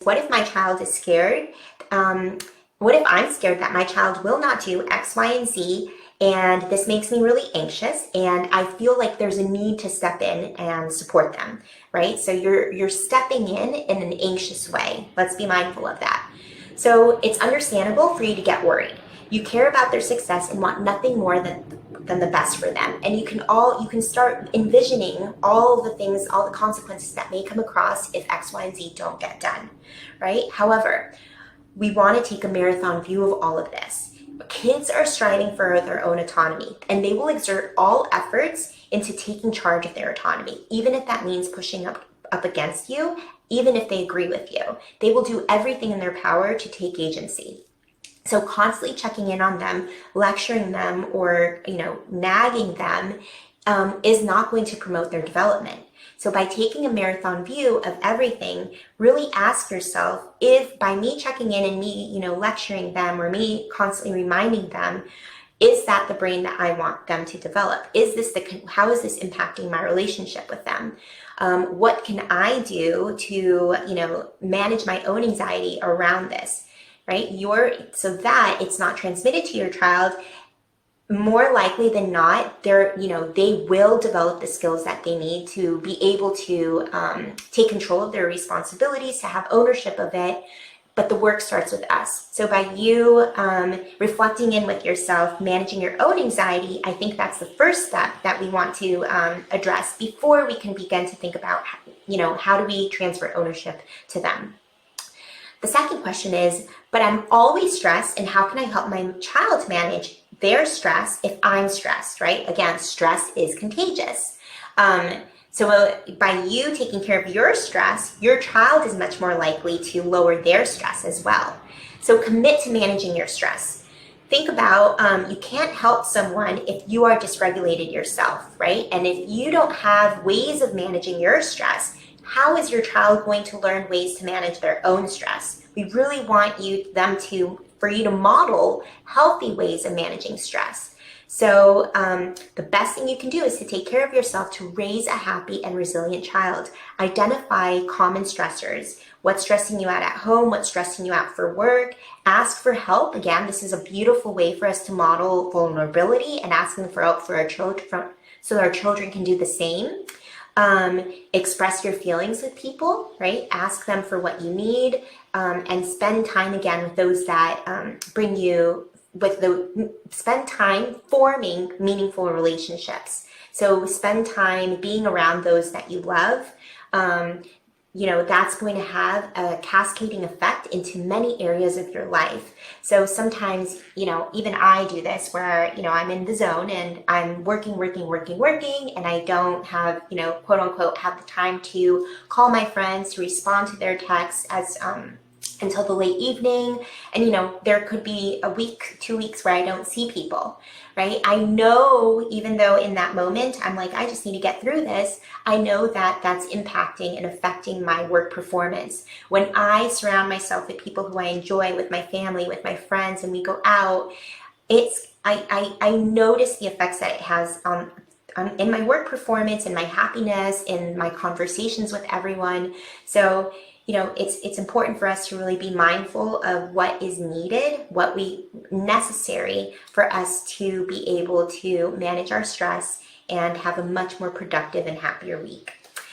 What if my child is scared? What if I'm scared that my child will not do X, Y, and Z, and this makes me really anxious, and I feel like there's a need to step in and support them, right? So you're stepping in an anxious way. Let's be mindful of that. So it's understandable for you to get worried. You care about their success and want nothing more than the best for them. And you can start envisioning all the things, all the consequences that may come across if X, Y, and Z don't get done, right? However, we want to take a marathon view of all of this. Kids are striving for their own autonomy, and they will exert all efforts into taking charge of their autonomy, even if that means pushing up against you, even if they agree with you. They will do everything in their power to take agency. So constantly checking in on them, lecturing them, or nagging them is not going to promote their development. So by taking a marathon view of everything, really ask yourself if by me checking in and me, lecturing them or me constantly reminding them, is that the brain that I want them to develop? How is this impacting my relationship with them? What can I do to, manage my own anxiety around this, right? So that it's not transmitted to your child. More likely than not, they will develop the skills that they need to be able to take control of their responsibilities, to have ownership of it. But the work starts with us. So by you reflecting in with yourself, managing your own anxiety, I think that's the first step that we want to address before we can begin to think about, how do we transfer ownership to them. The second question is, but I'm always stressed, and how can I help my child manage their stress if I'm stressed, right? Again, stress is contagious. So by you taking care of your stress, your child is much more likely to lower their stress as well. So commit to managing your stress. Think about, you can't help someone if you are dysregulated yourself, right? And if you don't have ways of managing your stress, how is your child going to learn ways to manage their own stress? We really want for you to model healthy ways of managing stress. So the best thing you can do is to take care of yourself to raise a happy and resilient child. Identify common stressors. What's stressing you out at home? What's stressing you out for work? Ask for help. Again, this is a beautiful way for us to model vulnerability and asking for help for our children so that our children can do the same. Express your feelings with people, right? Ask them for what you need, and spend time again with those that spend time forming meaningful relationships. So spend time being around those that you love. That's going to have a cascading effect into many areas of your life. So sometimes, even I do this where, I'm in the zone and I'm working, and I don't have, quote unquote, have the time to call my friends, to respond to their texts until the late evening. And, there could be a week, 2 weeks where I don't see people, right? I know, even though in that moment, I'm like, I just need to get through this. I know that that's impacting and affecting my work performance. When I surround myself with people who I enjoy, with my family, with my friends, and we go out, I notice the effects that it has in my work performance, in my happiness, in my conversations with everyone. So, it's important for us to really be mindful of what is needed, necessary for us to be able to manage our stress and have a much more productive and happier week.